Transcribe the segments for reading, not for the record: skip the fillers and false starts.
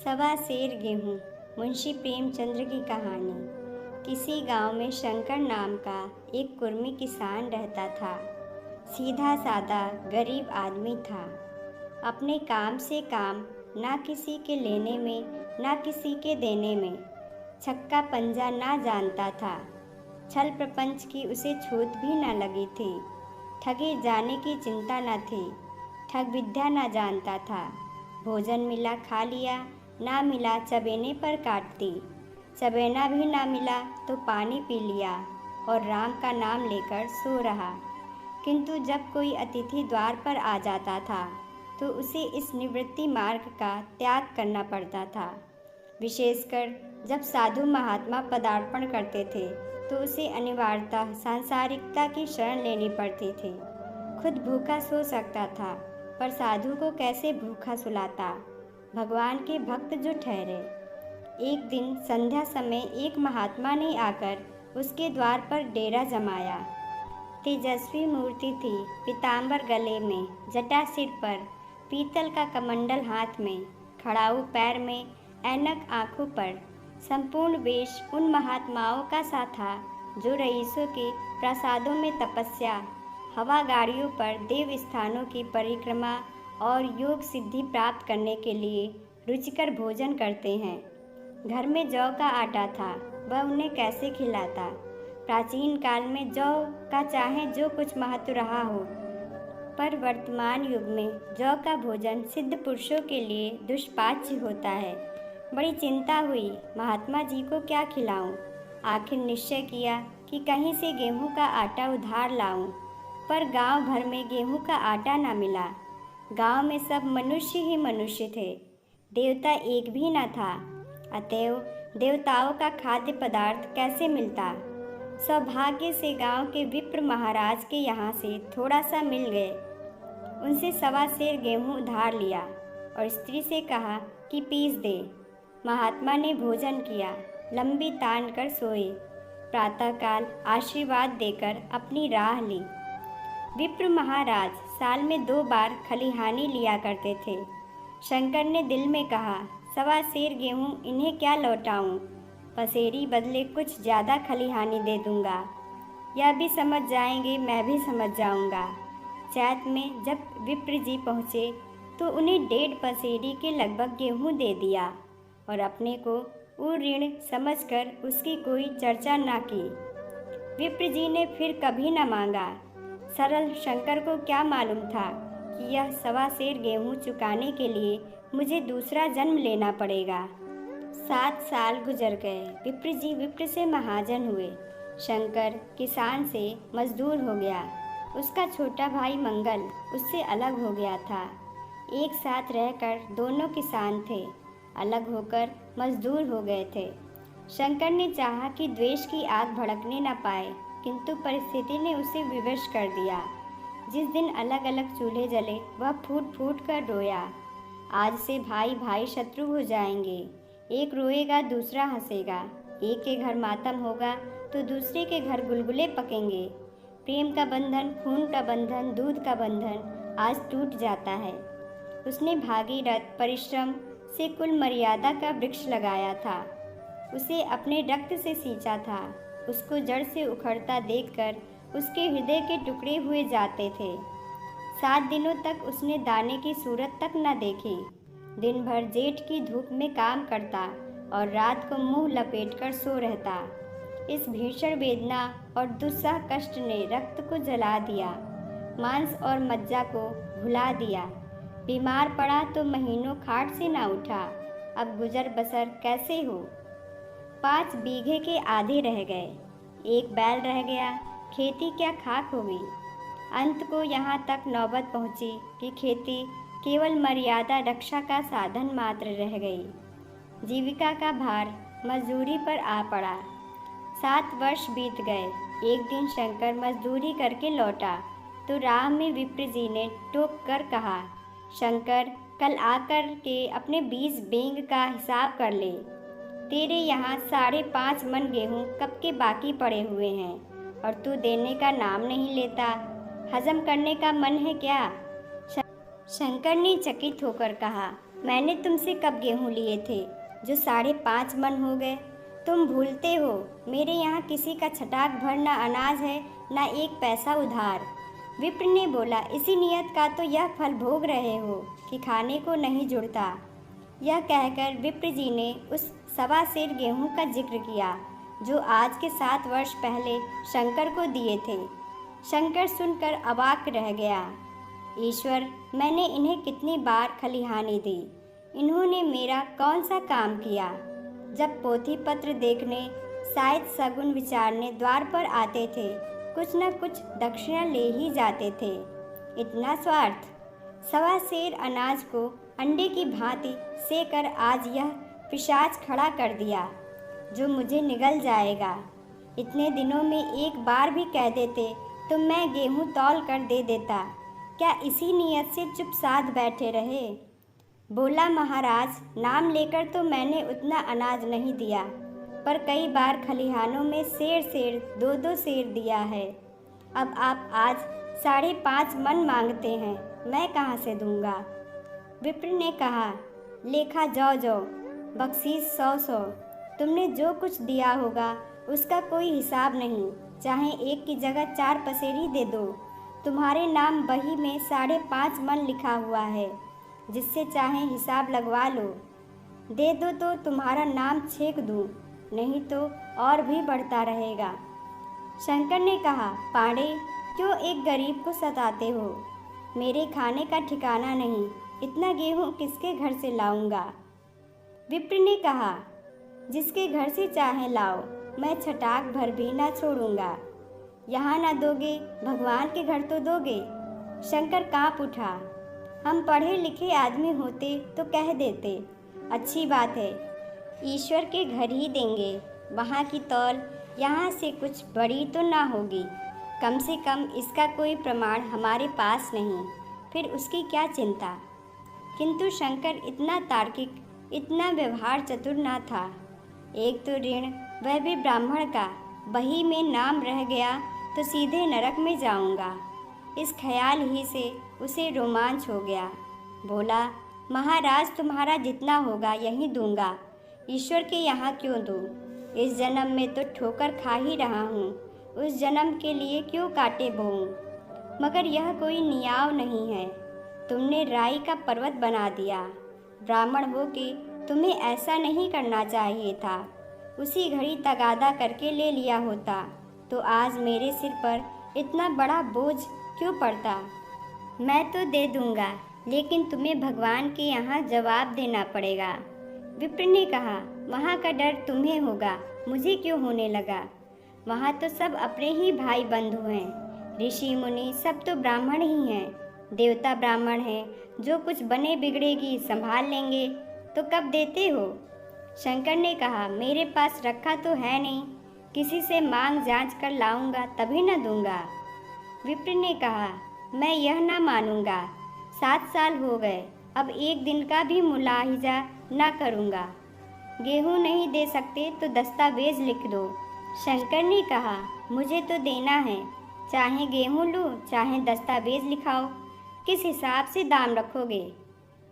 सवा सेर गेहूँ। मुंशी प्रेमचंद्र की कहानी। किसी गांव में शंकर नाम का एक कुर्मी किसान रहता था। सीधा सादा गरीब आदमी था। अपने काम से काम, ना किसी के लेने में ना किसी के देने में। छक्का पंजा ना जानता था। छल प्रपंच की उसे छूत भी न लगी थी। ठगे जाने की चिंता न थी। ठग विद्या न जानता था। भोजन मिला खा लिया, ना मिला चबेने पर काटती। चबेना भी ना मिला तो पानी पी लिया और राम का नाम लेकर सो रहा। किंतु जब कोई अतिथि द्वार पर आ जाता था तो उसे इस निवृत्ति मार्ग का त्याग करना पड़ता था। विशेषकर जब साधु महात्मा पदार्पण करते थे तो उसे अनिवार्यतः सांसारिकता की शरण लेनी पड़ती थी। खुद भूखा सो सकता था, पर साधु को कैसे भूखा सुलाता, भगवान के भक्त जो ठहरे। एक दिन संध्या समय एक महात्मा ने आकर उसके द्वार पर डेरा जमाया। तेजस्वी मूर्ति थी, पीतांबर गले में, जटा सिर पर, पीतल का कमंडल हाथ में, खड़ाऊ पैर में, ऐनक आँखों पर। संपूर्ण वेश उन महात्माओं का सा था जो रईसों के प्रासादों में तपस्या, हवा गाड़ियों पर देव स्थानों की परिक्रमा और योग सिद्धि प्राप्त करने के लिए रुचिकर भोजन करते हैं। घर में जौ का आटा था, वह उन्हें कैसे खिलाता। प्राचीन काल में जौ का चाहे जो कुछ महत्व रहा हो, पर वर्तमान युग में जौ का भोजन सिद्ध पुरुषों के लिए दुष्पाच्य होता है। बड़ी चिंता हुई, महात्मा जी को क्या खिलाऊं। आखिर निश्चय किया कि कहीं से गेहूं का आटा उधार लाऊं, पर गांव भर में गेहूं का आटा ना मिला। गांव में सब मनुष्य ही मनुष्य थे, देवता एक भी न था। अतएव देवताओं का खाद्य पदार्थ कैसे मिलता। सौभाग्य से गांव के विप्र महाराज के यहाँ से थोड़ा सा मिल गए। उनसे सवा सेर गेहूं उधार लिया और स्त्री से कहा कि पीस दे। महात्मा ने भोजन किया, लंबी तान कर सोए। प्रातःकाल आशीर्वाद देकर अपनी राह ली। विप्र महाराज साल में 2 बार खलिहानी लिया करते थे। शंकर ने दिल में कहा, सवा सेर गेहूँ इन्हें क्या लौटाऊं, पसेरी बदले कुछ ज़्यादा खलिहानी दे दूंगा। यह भी समझ जाएंगे, मैं भी समझ जाऊंगा। चैत में जब विप्र जी पहुँचे तो उन्हें 1.5 पसेरी के लगभग गेहूँ दे दिया और अपने को ऋण समझकर उसकी कोई चर्चा न की। विप्र जी ने फिर कभी न मांगा। सरल शंकर को क्या मालूम था कि यह सवा सेर गेहूँ चुकाने के लिए मुझे दूसरा जन्म लेना पड़ेगा। 7 साल गुजर गए। विप्र जी विप्र से महाजन हुए। शंकर किसान से मजदूर हो गया। उसका छोटा भाई मंगल उससे अलग हो गया था। एक साथ रहकर दोनों किसान थे, अलग होकर मजदूर हो गए थे। शंकर ने चाहा कि द्वेष की आग भड़कने न पाए, किंतु परिस्थिति ने उसे विवश कर दिया। जिस दिन अलग अलग चूल्हे जले वह फूट फूट कर रोया। आज से भाई भाई शत्रु हो जाएंगे। एक रोएगा दूसरा हंसेगा। एक के घर मातम होगा तो दूसरे के घर गुलगुले पकेंगे। प्रेम का बंधन, खून का बंधन, दूध का बंधन आज टूट जाता है। उसने भागीरथ परिश्रम से कुल मर्यादा का वृक्ष लगाया था। उसे अपने रक्त से सींचा था। उसको जड़ से उखड़ता देखकर उसके हृदय के टुकड़े हुए जाते थे। 7 दिनों तक उसने दाने की सूरत तक न देखी। दिन भर जेठ की धूप में काम करता और रात को मुंह लपेटकर सो रहता। इस भीषण वेदना और दुस्सह कष्ट ने रक्त को जला दिया, मांस और मज्जा को भुला दिया। बीमार पड़ा तो महीनों खाट से ना उठा। अब गुजर बसर कैसे हो। 5 बीघे के आधे रह गए। 1 बैल रह गया। खेती क्या खाक होगी। अंत को यहाँ तक नौबत पहुँची कि खेती केवल मर्यादा रक्षा का साधन मात्र रह गई। जीविका का भार मजदूरी पर आ पड़ा। 7 वर्ष बीत गए। एक दिन शंकर मजदूरी करके लौटा तो राह में विप्र जी ने टोक कर कहा, शंकर कल आकर के अपने 20 बेंग का हिसाब कर ले। तेरे यहाँ 5.5 मन गेहूँ कब के बाकी पड़े हुए हैं और तू देने का नाम नहीं लेता। हजम करने का मन है क्या। शंकर ने चकित होकर कहा, मैंने तुमसे कब गेहूँ लिए थे जो 5.5 मन हो गए? तुम भूलते हो मेरे यहाँ किसी का छटाक भर ना अनाज है ना एक पैसा उधार। विप्र ने बोला, इसी नियत का तो यह फल भोग रहे हो कि खाने को नहीं जुड़ता। यह कहकर विप्र जी ने उस 1.25 सेर गेहूं का जिक्र किया जो आज के 7 वर्ष पहले शंकर को दिए थे। शंकर सुनकर अवाक रह गया। ईश्वर, मैंने इन्हें कितनी बार खलिहानी दी, इन्होंने मेरा कौन सा काम किया? जब पोथी पत्र देखने, शायद सगुन विचारने द्वार पर आते थे, कुछ न कुछ दक्षिणा ले ही जाते थे। इतना स्वार्थ! 1.25 सेर अनाज को अंडे की भांति सेकर आज यह पिशाच खड़ा कर दिया जो मुझे निगल जाएगा। इतने दिनों में एक बार भी कह देते तो मैं गेहूं तौल कर दे देता। क्या इसी नियत से चुप साध बैठे रहे? बोला, महाराज, नाम लेकर तो मैंने उतना अनाज नहीं दिया, पर कई बार खलिहानों में सेर 2-2 सेर दिया है। अब आप आज 5.5 मन मांगते हैं, मैं कहाँ से दूंगा? विप्र ने कहा, लेखा जो बख्शीश 100 तुमने जो कुछ दिया होगा उसका कोई हिसाब नहीं, चाहे एक की जगह 4 पसेरी दे दो। तुम्हारे नाम बही में 5.5 मन लिखा हुआ है, जिससे चाहे हिसाब लगवा लो। दे दो तो तुम्हारा नाम छेक दूँ, नहीं तो और भी बढ़ता रहेगा। शंकर ने कहा, पांडे, क्यों एक गरीब को सताते हो? मेरे खाने का ठिकाना नहीं, इतना गेहूँ किसके घर से लाऊंगा? विप्र ने कहा, जिसके घर से चाहे लाओ, मैं छटाक भर भी ना छोड़ूंगा। यहाँ ना दोगे, भगवान के घर तो दोगे। शंकर कांप उठा। हम पढ़े लिखे आदमी होते तो कह देते, अच्छी बात है, ईश्वर के घर ही देंगे, वहाँ की तौल यहाँ से कुछ बड़ी तो ना होगी। कम से कम इसका कोई प्रमाण हमारे पास नहीं, फिर उसकी क्या चिंता। किंतु शंकर इतना तार्किक, इतना व्यवहार चतुर ना था। एक तो ऋण, वह भी ब्राह्मण का, बही में नाम रह गया तो सीधे नरक में जाऊंगा। इस ख्याल ही से उसे रोमांच हो गया। बोला, महाराज, तुम्हारा जितना होगा यहीं दूंगा, ईश्वर के यहाँ क्यों दूँ? इस जन्म में तो ठोकर खा ही रहा हूँ, उस जन्म के लिए क्यों कांटे बोऊं? मगर यह कोई नियाव नहीं है, तुमने राई का पर्वत बना दिया। ब्राह्मण हो के तुम्हें ऐसा नहीं करना चाहिए था। उसी घड़ी तगादा करके ले लिया होता तो आज मेरे सिर पर इतना बड़ा बोझ क्यों पड़ता? मैं तो दे दूंगा, लेकिन तुम्हें भगवान के यहाँ जवाब देना पड़ेगा। विप्र ने कहा, वहाँ का डर तुम्हें होगा, मुझे क्यों होने लगा? वहाँ तो सब अपने ही भाई बंधु हैं, ऋषि मुनि सब तो ब्राह्मण ही हैं, देवता ब्राह्मण हैं, जो कुछ बने बिगड़ेगी संभाल लेंगे। तो कब देते हो? शंकर ने कहा, मेरे पास रखा तो है नहीं, किसी से मांग जांच कर लाऊंगा तभी न दूंगा। विप्र ने कहा, मैं यह ना मानूंगा, 7 साल हो गए, अब एक दिन का भी मुलाहिजा ना करूंगा। गेहूं नहीं दे सकते तो दस्तावेज लिख दो। शंकर ने कहा, मुझे तो देना है, चाहे गेहूं लूँ चाहे दस्तावेज लिखाओ, किस हिसाब से दाम रखोगे?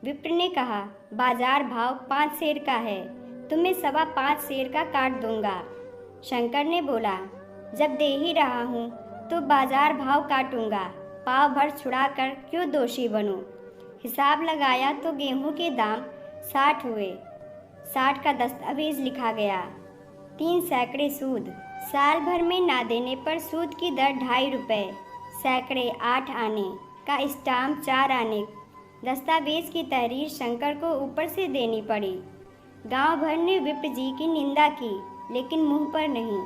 विप्र ने कहा, बाजार भाव 5 सेर का है, तुम्हें 5.25 सेर का काट दूंगा। शंकर ने बोला, जब दे ही रहा हूँ तो बाजार भाव काटूंगा, पाव भर छुड़ा कर क्यों दोषी बनूं? हिसाब लगाया तो गेहूं के दाम 60 हुए, 60 का दस्तावेज लिखा गया, 3 सैकड़े सूद, साल भर में ना देने पर सूद की दर 2.5 रुपये, सैकड़े 8 आने का स्टाम्प 4 आने। दस्तावेज की तहरीर शंकर को ऊपर से देनी पड़ी। गांव भर ने विप्र जी की निंदा की, लेकिन मुंह पर नहीं।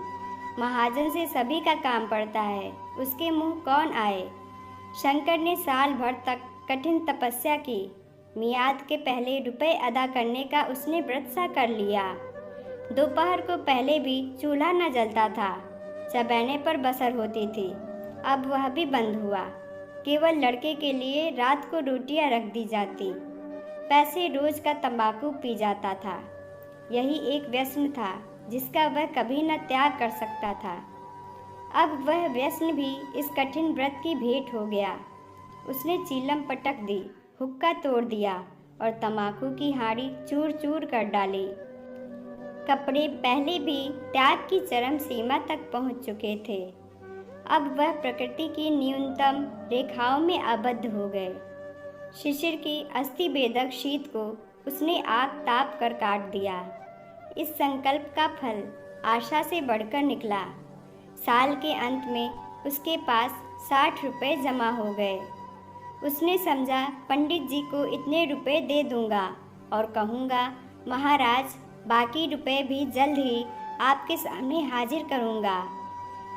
महाजन से सभी का काम पड़ता है, उसके मुंह कौन आए? शंकर ने साल भर तक कठिन तपस्या की। मियाद के पहले रुपए अदा करने का उसने व्रत सा कर लिया। दोपहर को पहले भी चूल्हा न जलता था, चबैने पर बसर होती थी, अब वह भी बंद हुआ। केवल लड़के के लिए रात को रोटियां रख दी जाती। पैसे रोज का तंबाकू पी जाता था। यही एक व्यसन था जिसका वह कभी न त्याग कर सकता था। अब वह व्यसन भी इस कठिन व्रत की भेंट हो गया। उसने चीलम पटक दी, हुक्का तोड़ दिया और तम्बाकू की हाड़ी चूर चूर कर डाली। कपड़े पहले भी त्याग की चरम सीमा तक पहुंच चुके थे, अब वह प्रकृति की न्यूनतम रेखाओं में आबद्ध हो गए। शिशिर की अस्थि भेदक शीत को उसने आग ताप कर काट दिया। इस संकल्प का फल आशा से बढ़कर निकला। साल के अंत में उसके पास 60 रुपये जमा हो गए। उसने समझा पंडित जी को इतने रुपए दे दूंगा और कहूँगा, महाराज बाकी रुपए भी जल्द ही आपके सामने हाजिर करूँगा।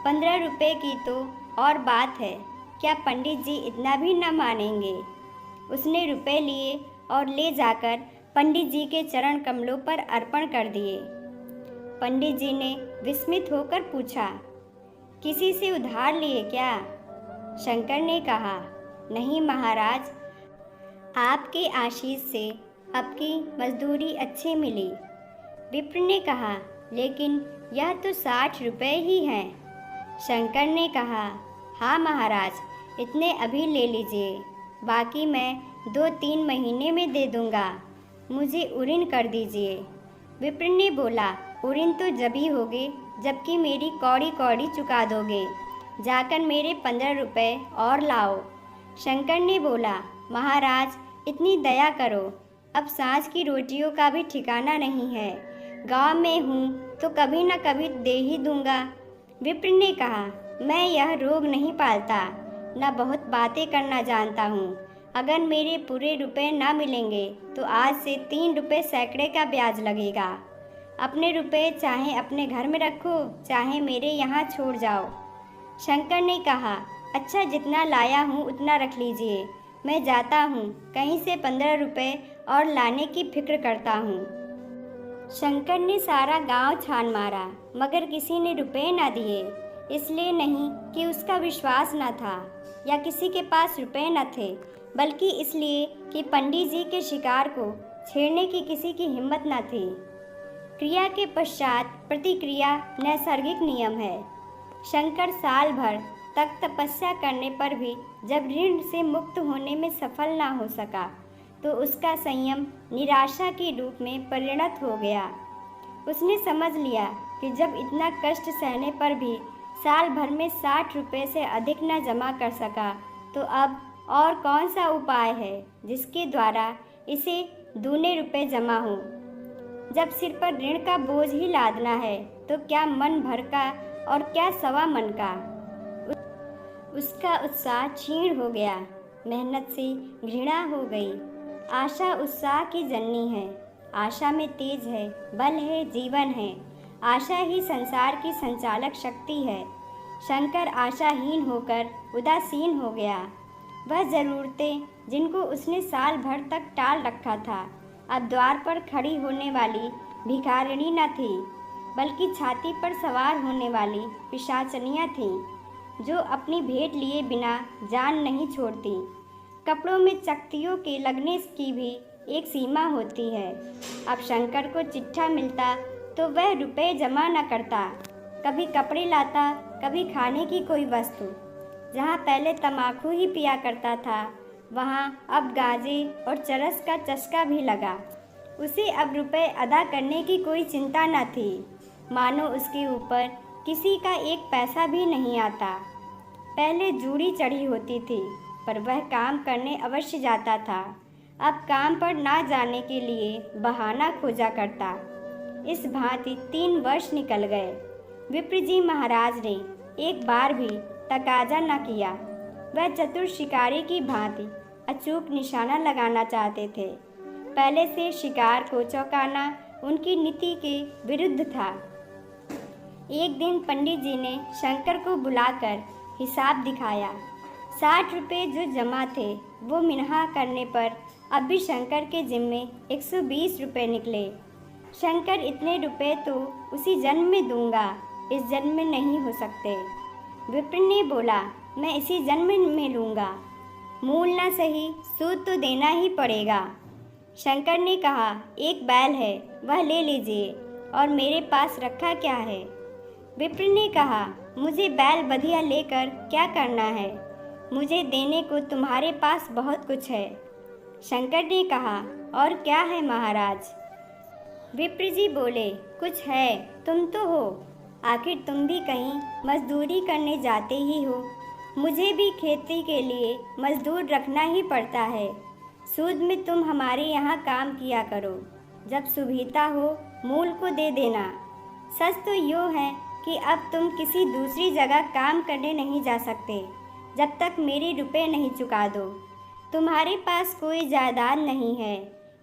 15 रुपये की तो और बात है, क्या पंडित जी इतना भी न मानेंगे? उसने रुपए लिए और ले जाकर पंडित जी के चरण कमलों पर अर्पण कर दिए। पंडित जी ने विस्मित होकर पूछा, किसी से उधार लिए क्या? शंकर ने कहा, नहीं महाराज, आपके आशीष से आपकी मजदूरी अच्छी मिली। विप्र ने कहा, लेकिन यह तो 60 रुपये ही हैं। शंकर ने कहा, हाँ महाराज, इतने अभी ले लीजिए, बाकी मैं 2-3 महीने में दे दूंगा। मुझे उऋण कर दीजिए। विप्र ने बोला, उऋण तो जभी होगे जबकि मेरी कौड़ी कौड़ी चुका दोगे। जाकर मेरे 15 रुपये और लाओ। शंकर ने बोला, महाराज इतनी दया करो, अब सांझ की रोटियों का भी ठिकाना नहीं है। गांव में हूँ तो कभी न कभी दे ही दूंगा। विप्र ने कहा, मैं यह रोग नहीं पालता, न बहुत बातें करना जानता हूँ। अगर मेरे पूरे रुपए ना मिलेंगे तो आज से 3 रुपये सैकड़े का ब्याज लगेगा। अपने रुपए चाहे अपने घर में रखो, चाहे मेरे यहाँ छोड़ जाओ। शंकर ने कहा, अच्छा जितना लाया हूँ उतना रख लीजिए, मैं जाता हूँ, कहीं से 15 रुपये और लाने की फिक्र करता हूँ। शंकर ने सारा गांव छान मारा, मगर किसी ने रुपए ना दिए। इसलिए नहीं कि उसका विश्वास न था या किसी के पास रुपए न थे, बल्कि इसलिए कि पंडित जी के शिकार को छेड़ने की किसी की हिम्मत न थी। क्रिया के पश्चात प्रतिक्रिया नैसर्गिक नियम है। शंकर साल भर तक तपस्या करने पर भी जब ऋण से मुक्त होने में सफल ना हो सका तो उसका संयम निराशा के रूप में परिणत हो गया। उसने समझ लिया कि जब इतना कष्ट सहने पर भी साल भर में 60 रुपये से अधिक न जमा कर सका तो अब और कौन सा उपाय है जिसके द्वारा इसे दूने रुपए जमा हो। जब सिर पर ऋण का बोझ ही लादना है तो क्या मन भर का और क्या सवा मन का। उसका उत्साह क्षीण हो गया, मेहनत से घृणा हो गई। आशा उत्साह की जननी है, आशा में तेज है, बल है, जीवन है। आशा ही संसार की संचालक शक्ति है। शंकर आशाहीन होकर उदासीन हो गया। वह ज़रूरतें जिनको उसने साल भर तक टाल रखा था अब द्वार पर खड़ी होने वाली भिखारिणी न थी, बल्कि छाती पर सवार होने वाली पिशाचनियाँ थीं जो अपनी भेंट लिए बिना जान नहीं छोड़ती। कपड़ों में चकतियों के लगने की भी एक सीमा होती है। अब शंकर को चिट्ठा मिलता तो वह रुपए जमा न करता, कभी कपड़े लाता, कभी खाने की कोई वस्तु। जहाँ पहले तम्बाकू ही पिया करता था वहाँ अब गांजे और चरस का चस्का भी लगा। उसे अब रुपए अदा करने की कोई चिंता न थी, मानो उसके ऊपर किसी का एक पैसा भी नहीं आता। पहले जूड़ी चढ़ी होती थी पर वह काम करने अवश्य जाता था, अब काम पर ना जाने के लिए बहाना खोजा करता। इस भांति 3 वर्ष निकल गए। विप्र जी महाराज ने एक बार भी तकाजा न किया। वह चतुर शिकारी की भांति अचूक निशाना लगाना चाहते थे। पहले से शिकार को चौंकाना उनकी नीति के विरुद्ध था। एक दिन पंडित जी ने शंकर को बुलाकर हिसाब दिखाया। 60 रुपये जो जमा थे वो मिन्हा करने पर अब भी शंकर के जिम्मे 120 रुपये निकले। शंकर, इतने रुपए तो उसी जन्म में दूंगा, इस जन्म में नहीं हो सकते। विप्र ने बोला, मैं इसी जन्म में लूँगा, मूल ना सही सूद तो देना ही पड़ेगा। शंकर ने कहा, एक बैल है वह ले लीजिए, और मेरे पास रखा क्या है? विप्र ने कहा, मुझे बैल बधिया लेकर क्या करना है, मुझे देने को तुम्हारे पास बहुत कुछ है। शंकर ने कहा, और क्या है महाराज? विप्र जी बोले, कुछ है, तुम तो हो। आखिर तुम भी कहीं मजदूरी करने जाते ही हो। मुझे भी खेती के लिए मजदूर रखना ही पड़ता है। सूद में तुम हमारे यहाँ काम किया करो। जब सुविधा हो मूल को दे देना। सच तो यूँ है कि अब तुम किसी दूसरी जगह काम करने नहीं जा सकते जब तक मेरे रुपए नहीं चुका दो। तुम्हारे पास कोई जायदाद नहीं है।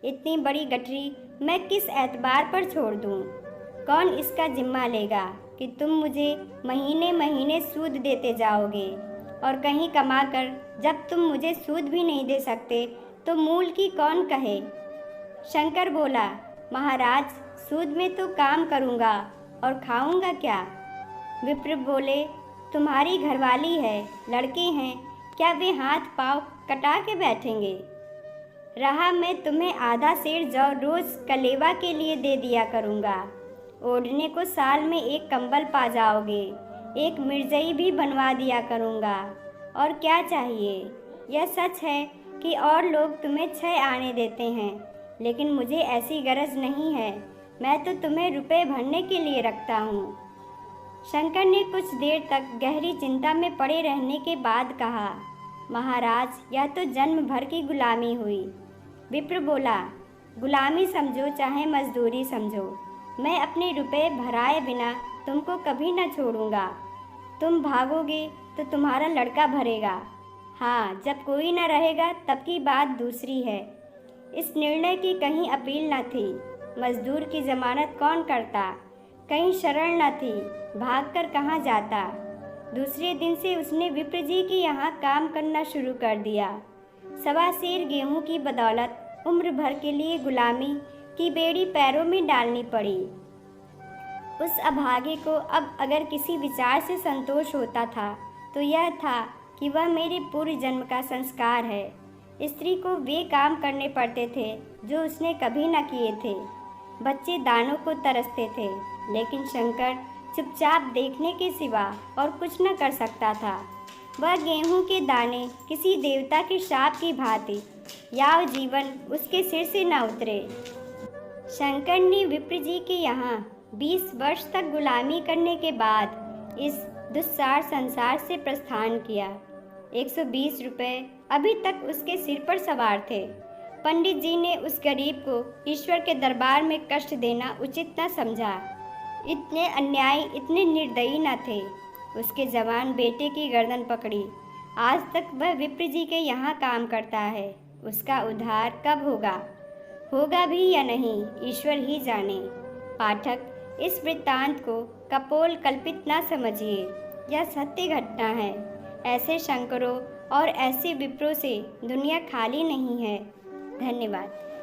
इतनी बड़ी गठरी मैं किस एतबार पर छोड़ दूँ? कौन इसका जिम्मा लेगा कि तुम मुझे महीने महीने सूद देते जाओगे और कहीं कमाकर जब तुम मुझे सूद भी नहीं दे सकते तो मूल की कौन कहे? शंकर बोला, महाराज, सूद में तो काम करूँगा और खाऊंगा क्या? विप्र बोले, तुम्हारी घरवाली है, लड़के हैं, क्या वे हाथ पाँव कटा के बैठेंगे? रहा मैं तुम्हें आधा सेर जौ रोज कलेवा के लिए दे दिया करूँगा। ओढ़ने को साल में एक कंबल पा जाओगे, एक मिर्जई भी बनवा दिया करूँगा। और क्या चाहिए? यह सच है कि और लोग तुम्हें 6 आने देते हैं, लेकिन मुझे ऐसी गरज नहीं है। मैं तो तुम्हें रुपए भरने के लिए रखता हूँ। शंकर ने कुछ देर तक गहरी चिंता में पड़े रहने के बाद कहा, महाराज, यह तो जन्म भर की गुलामी हुई। विप्र बोला, गुलामी समझो चाहे मजदूरी समझो, मैं अपने रुपए भराए बिना तुमको कभी न छोड़ूंगा। तुम भागोगे तो तुम्हारा लड़का भरेगा। हाँ, जब कोई न रहेगा तब की बात दूसरी है। इस निर्णय की कहीं अपील न थी। मजदूर की जमानत कौन करता? कहीं शरण न थी, भागकर कहाँ जाता? दूसरे दिन से उसने विप्र जी के यहाँ काम करना शुरू कर दिया। 1.25 सेर गेहूं की बदौलत उम्र भर के लिए गुलामी की बेड़ी पैरों में डालनी पड़ी। उस अभागे को अब अगर किसी विचार से संतोष होता था तो यह था कि वह मेरे पूर्व जन्म का संस्कार है। स्त्री को वे काम करने पड़ते थे जो उसने कभी न किए थे। बच्चे दानों को तरसते थे, लेकिन शंकर चुपचाप देखने के सिवा और कुछ न कर सकता था। वह गेहूं के दाने किसी देवता के शाप की भांति याव जीवन उसके सिर से न उतरे। शंकर ने विप्र जी के यहाँ 20 वर्ष तक गुलामी करने के बाद इस दुस्सार संसार से प्रस्थान किया। 120 रुपये अभी तक उसके सिर पर सवार थे। पंडित जी ने उस गरीब को ईश्वर के दरबार में कष्ट देना उचित न समझा। इतने अन्यायी, इतने निर्दयी न थे। उसके जवान बेटे की गर्दन पकड़ी। आज तक वह विप्र जी के यहाँ काम करता है। उसका उद्धार कब होगा भी या नहीं, ईश्वर ही जाने। पाठक, इस वृत्तांत को कपोल कल्पित न समझिए, यह सत्य घटना है। ऐसे शंकरों और ऐसे विप्रों से दुनिया खाली नहीं है। धन्यवाद।